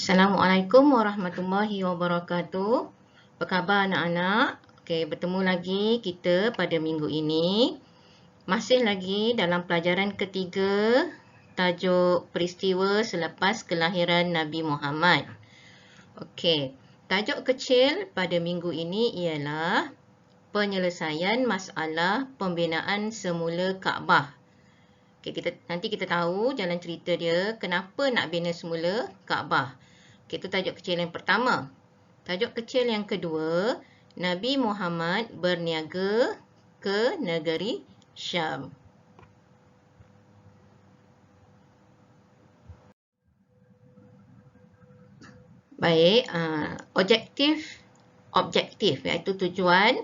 Assalamualaikum warahmatullahi wabarakatuh. Apa khabar anak-anak? Okey, bertemu lagi kita pada minggu ini. Masih lagi dalam pelajaran ketiga, tajuk peristiwa selepas kelahiran Nabi Muhammad. Okey, tajuk kecil pada minggu ini ialah penyelesaian masalah pembinaan semula Kaabah. Okay, nanti kita tahu jalan cerita dia kenapa nak bina semula Kaabah. Okay, itu tajuk kecil yang pertama. Tajuk kecil yang kedua, Nabi Muhammad berniaga ke negeri Syam. Baik, objektif iaitu tujuan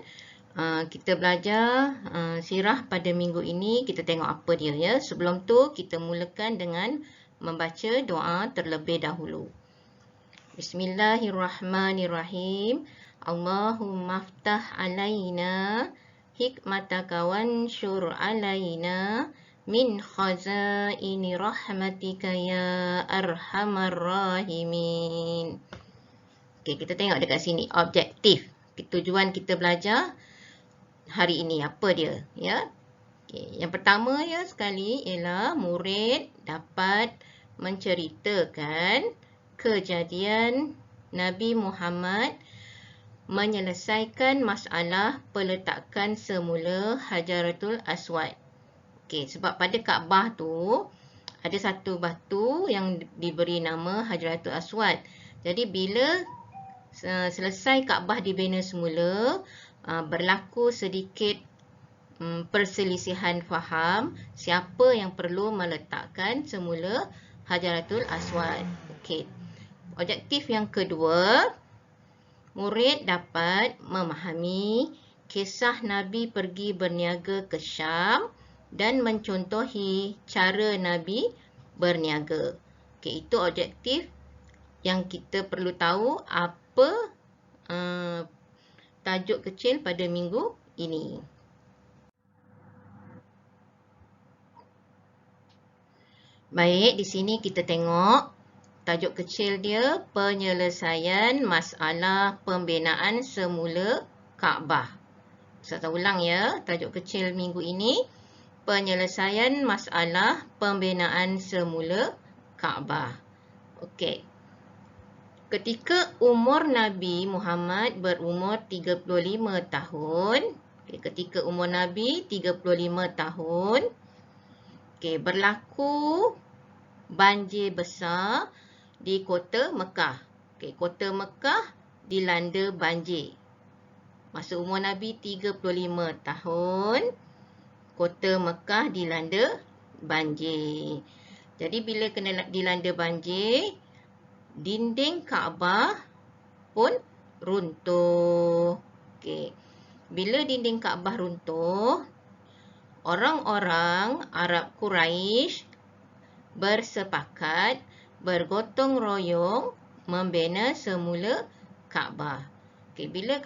kita belajar sirah pada minggu ini. Kita tengok apa dia ya. Sebelum tu kita mulakan dengan membaca doa terlebih dahulu. Bismillahirrahmanirrahim. Allahumma aftah alaina hikmataka wanshur alaina min khazaini rahmatika ya arhamar rahimin. Okey, kita tengok dekat sini objektif. Tujuan kita belajar hari ini apa dia ya. Okay. Yang pertama ya sekali ialah murid dapat menceritakan kejadian Nabi Muhammad menyelesaikan masalah peletakan semula Hajaratul Aswad. Okey, sebab pada Kaabah tu ada satu batu yang diberi nama Hajaratul Aswad. Jadi bila selesai Kaabah dibina semula, berlaku sedikit perselisihan faham siapa yang perlu meletakkan semula Hajaratul Aswad. Okey. Objektif yang kedua, murid dapat memahami kisah Nabi pergi berniaga ke Syam dan mencontohi cara Nabi berniaga. Okey, itu objektif yang kita perlu tahu apa tajuk kecil pada minggu ini. Baik, di sini kita tengok tajuk kecil dia penyelesaian masalah pembinaan semula Kaabah. Saya ulang ya, tajuk kecil minggu ini penyelesaian masalah pembinaan semula Kaabah. Okey. Ketika umur Nabi Muhammad berumur 35 tahun, ketika umur Nabi 35 tahun, berlaku banjir besar di kota Mekah. Kota Mekah dilanda banjir. Masa umur Nabi 35 tahun, kota Mekah dilanda banjir. Jadi bila kena dilanda banjir, dinding Kaabah pun runtuh. Bila dinding Kaabah runtuh, orang-orang Arab Quraisy bersepakat bergotong royong membina semula Kaabah. Bila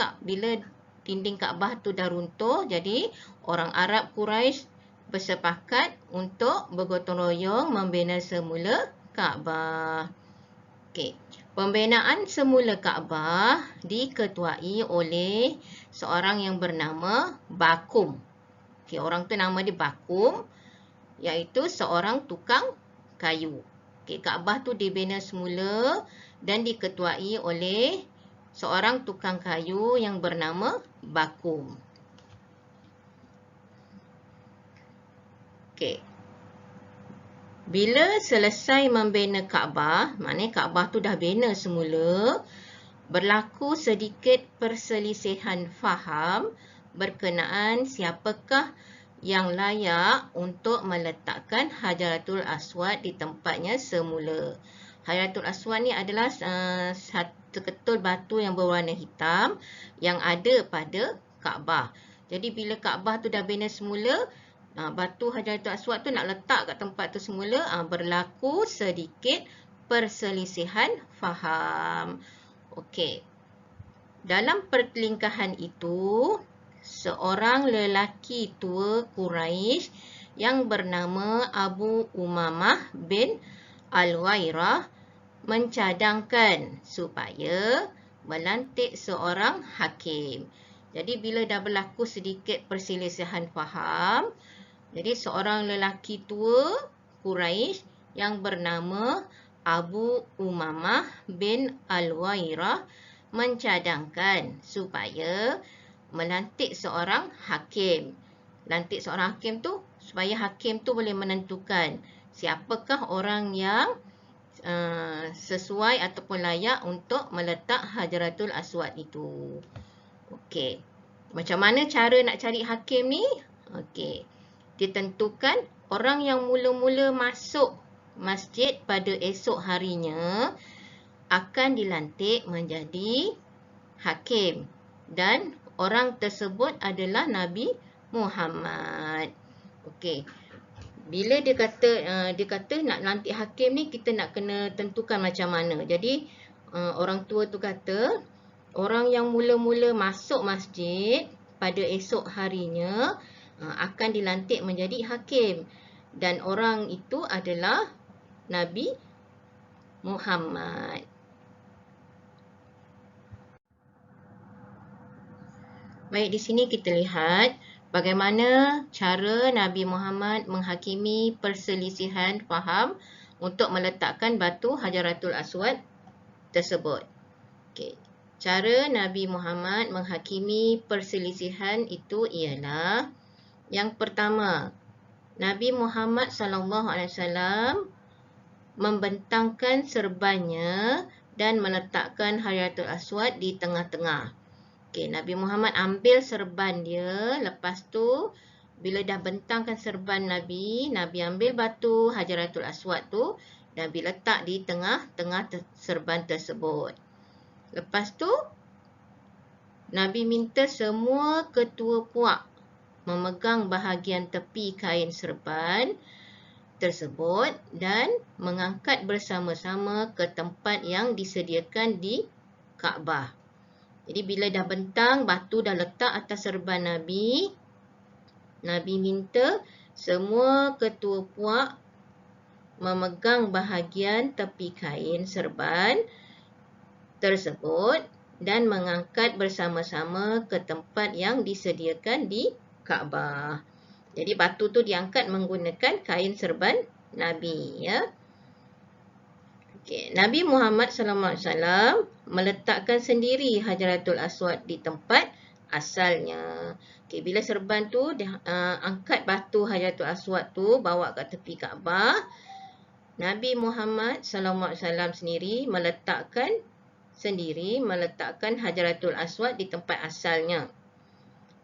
dinding Kaabah tu dah runtuh, jadi orang Arab Quraisy bersepakat untuk bergotong royong membina semula Kaabah. Pembinaan semula Kaabah diketuai oleh seorang yang bernama Bakum. Orang tu nama dia Bakum, iaitu seorang tukang kayu. Kaabah tu dibina semula dan diketuai oleh seorang tukang kayu yang bernama Bakum. Bila selesai membina Kaabah, maknanya Kaabah tu dah bina semula, berlaku sedikit perselisihan faham berkenaan siapakah yang layak untuk meletakkan Hajaratul Aswad di tempatnya semula. Hajaratul Aswad ni adalah seketul batu yang berwarna hitam yang ada pada Kaabah. Jadi bila Kaabah tu dah bina semula, batu Hajaratul Aswad tu nak letak kat tempat tu semula, berlaku sedikit perselisihan faham. Okey. Dalam pertelingkahan itu, seorang lelaki tua Quraisy yang bernama Abu Umamah bin Al-Wairah mencadangkan supaya melantik seorang hakim. Jadi bila dah berlaku sedikit perselisihan faham, jadi seorang lelaki tua Quraisy yang bernama Abu Umamah bin Al-Wairah mencadangkan supaya melantik seorang hakim. Lantik seorang hakim tu supaya hakim tu boleh menentukan siapakah orang yang sesuai ataupun layak untuk meletak Hajaratul Aswad itu. Okey. Macam mana cara nak cari hakim ni? Okey. Ditentukan orang yang mula-mula masuk masjid pada esok harinya akan dilantik menjadi hakim. Dan orang tersebut adalah Nabi Muhammad. Okey. Bila dia kata nak lantik hakim ni, kita nak kena tentukan macam mana. Jadi orang tua tu kata orang yang mula-mula masuk masjid pada esok harinya akan dilantik menjadi hakim. Dan orang itu adalah Nabi Muhammad. Baik, di sini kita lihat bagaimana cara Nabi Muhammad menghakimi perselisihan faham untuk meletakkan batu Hajaratul Aswad tersebut. Okey. Cara Nabi Muhammad menghakimi perselisihan itu ialah yang pertama, Nabi Muhammad SAW membentangkan serbannya dan meletakkan Hajaratul Aswad di tengah-tengah. Okey, Nabi Muhammad ambil serban dia, lepas tu bila dah bentangkan serban Nabi ambil batu Hajaratul Aswad tu, Nabi letak di tengah-tengah serban tersebut. Lepas tu Nabi minta semua ketua puak memegang bahagian tepi kain serban tersebut dan mengangkat bersama-sama ke tempat yang disediakan di Kaabah. Jadi bila dah bentang, batu dah letak atas serban Nabi, Nabi minta semua ketua puak memegang bahagian tepi kain serban tersebut dan mengangkat bersama-sama ke tempat yang disediakan di Kaabah. Jadi batu tu diangkat menggunakan kain serban Nabi, ya. Okay. Nabi Muhammad SAW meletakkan sendiri Hajaratul Aswad di tempat asalnya. Okay. Bila serban tu angkat batu Hajaratul Aswad tu bawa ke tepi Kaabah, Nabi Muhammad SAW sendiri meletakkan Hajaratul Aswad di tempat asalnya.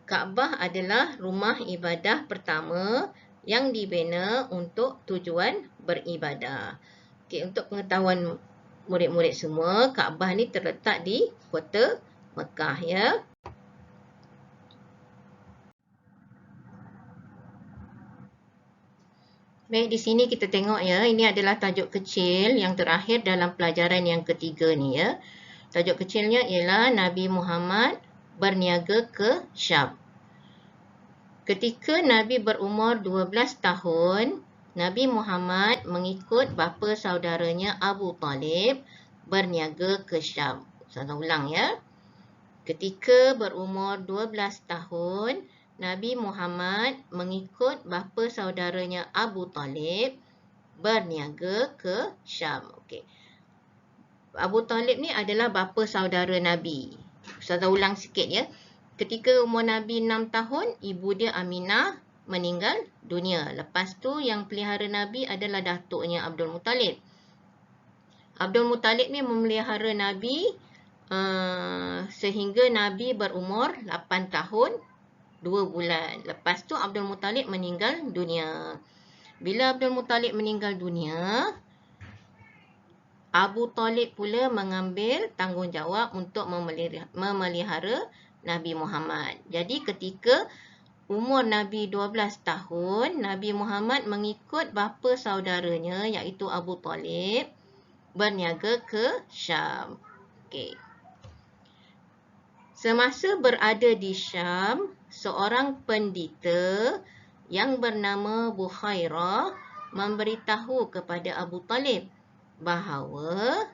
Kaabah adalah rumah ibadah pertama yang dibina untuk tujuan beribadah. Okey, untuk pengetahuan murid-murid semua, Kaabah ni terletak di kota Mekah, ya. Baik, di sini kita tengok, ya, ini adalah tajuk kecil yang terakhir dalam pelajaran yang ketiga ni, ya. Tajuk kecilnya ialah Nabi Muhammad berniaga ke Syam. Ketika Nabi berumur 12 tahun, Nabi Muhammad mengikut bapa saudaranya Abu Talib berniaga ke Syam. Saya ulang, ya. Ketika berumur 12 tahun, Nabi Muhammad mengikut bapa saudaranya Abu Talib berniaga ke Syam. Okey. Abu Talib ni adalah bapa saudara Nabi. Saya ulang sikit, ya. Ketika umur Nabi 6 tahun, ibu dia Aminah meninggal dunia. Lepas tu yang pelihara Nabi adalah datuknya Abdul Muttalib. Abdul Muttalib ni memelihara Nabi sehingga Nabi berumur 8 tahun 2 bulan. Lepas tu Abdul Muttalib meninggal dunia. Bila Abdul Muttalib meninggal dunia, Abu Talib pula mengambil tanggungjawab untuk memelihara Nabi Muhammad. Jadi ketika umur Nabi 12 tahun, Nabi Muhammad mengikut bapa saudaranya iaitu Abu Talib berniaga ke Syam. Okey. Semasa berada di Syam, seorang pendeta yang bernama Bukhairah memberitahu kepada Abu Talib bahawa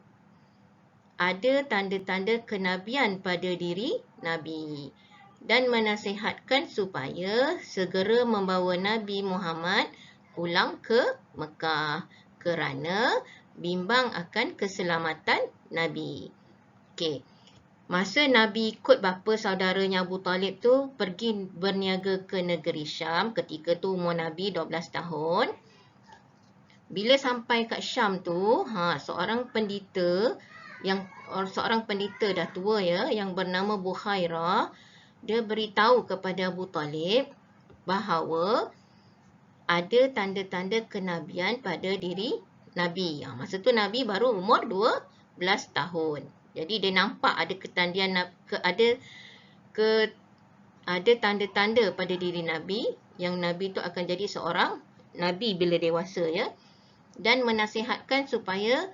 ada tanda-tanda kenabian pada diri Nabi dan menasihatkan supaya segera membawa Nabi Muhammad pulang ke Mekah kerana bimbang akan keselamatan Nabi. Okey. Masa Nabi ikut bapa saudaranya Abu Talib tu pergi berniaga ke negeri Syam, ketika tu umur Nabi 12 tahun. Bila sampai kat Syam tu, seorang pendeta dah tua ya, yang bernama Bukhairah, dia beritahu kepada Abu Talib bahawa ada tanda-tanda kenabian pada diri Nabi. Masa tu Nabi baru umur 12 tahun. Jadi dia nampak ada ada tanda-tanda pada diri Nabi yang Nabi tu akan jadi seorang Nabi bila dewasa ya. Dan menasihatkan supaya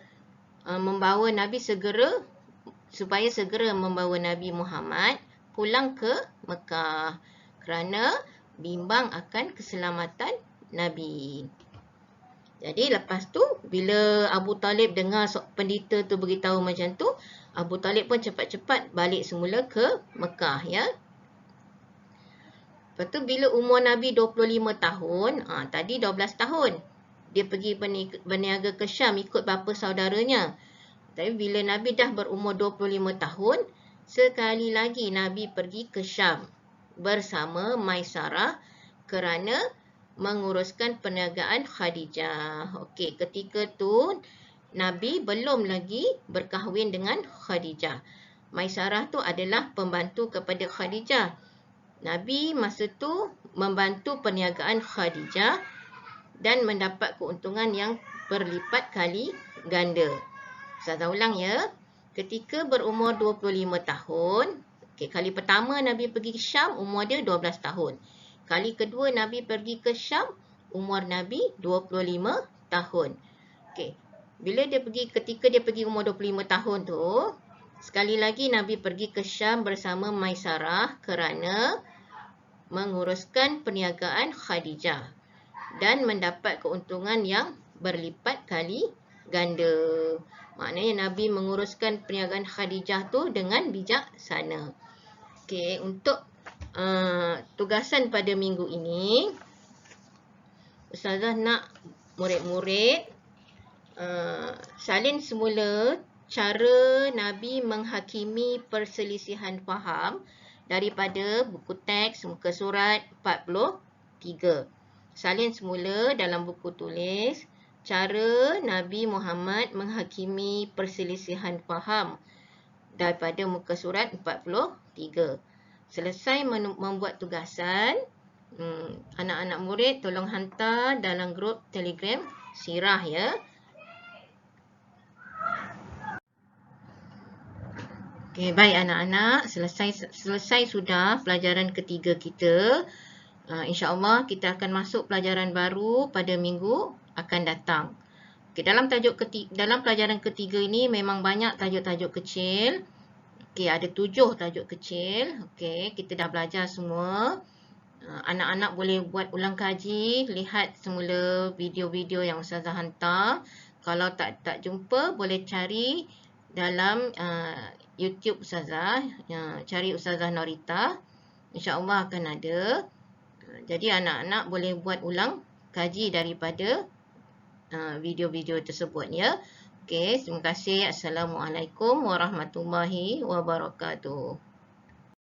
segera membawa Nabi Muhammad pulang ke Mekah kerana bimbang akan keselamatan Nabi. Jadi lepas tu bila Abu Talib dengar pendeta tu beritahu macam tu, Abu Talib pun cepat-cepat balik semula ke Mekah ya. Lepas tu bila umur Nabi 25 tahun, tadi 12 tahun. Dia pergi berniaga ke Syam ikut bapa saudaranya. Tapi bila Nabi dah berumur 25 tahun, sekali lagi Nabi pergi ke Syam bersama Maisarah kerana menguruskan perniagaan Khadijah. Okey, ketika tu Nabi belum lagi berkahwin dengan Khadijah. Maisarah tu adalah pembantu kepada Khadijah. Nabi masa tu membantu perniagaan Khadijah dan mendapat keuntungan yang berlipat kali ganda. Saya ulang ya. Ketika berumur 25 tahun, kali pertama Nabi pergi ke Syam, umur dia 12 tahun. Kali kedua Nabi pergi ke Syam, umur Nabi 25 tahun. Ketika dia pergi umur 25 tahun tu, sekali lagi Nabi pergi ke Syam bersama Maisarah kerana menguruskan perniagaan Khadijah dan mendapat keuntungan yang berlipat kali ganda. Maknanya Nabi menguruskan perniagaan Khadijah tu dengan bijaksana. Okey, untuk tugasan pada minggu ini, Ustazah nak murid-murid salin semula cara Nabi menghakimi perselisihan faham daripada buku teks muka surat 43. Salin semula dalam buku tulis cara Nabi Muhammad menghakimi perselisihan faham daripada muka surat 43. Selesai membuat tugasan, anak-anak murid tolong hantar dalam grup Telegram Sirah ya. Okey, baik anak-anak, selesai sudah pelajaran ketiga kita. InsyaAllah kita akan masuk pelajaran baru pada minggu akan datang. Okay, dalam pelajaran ketiga ini memang banyak tajuk-tajuk kecil. Okay, ada 7 tajuk kecil. Okay, kita dah belajar semua. Anak-anak boleh buat ulang kaji, lihat semula video-video yang Ustazah hantar. Kalau tak jumpa, boleh cari dalam YouTube Ustazah. Cari Ustazah Norita. InsyaAllah akan ada. Jadi anak-anak boleh buat ulang kaji daripada video-video tersebut ya. Okey, terima kasih. Assalamualaikum warahmatullahi wabarakatuh.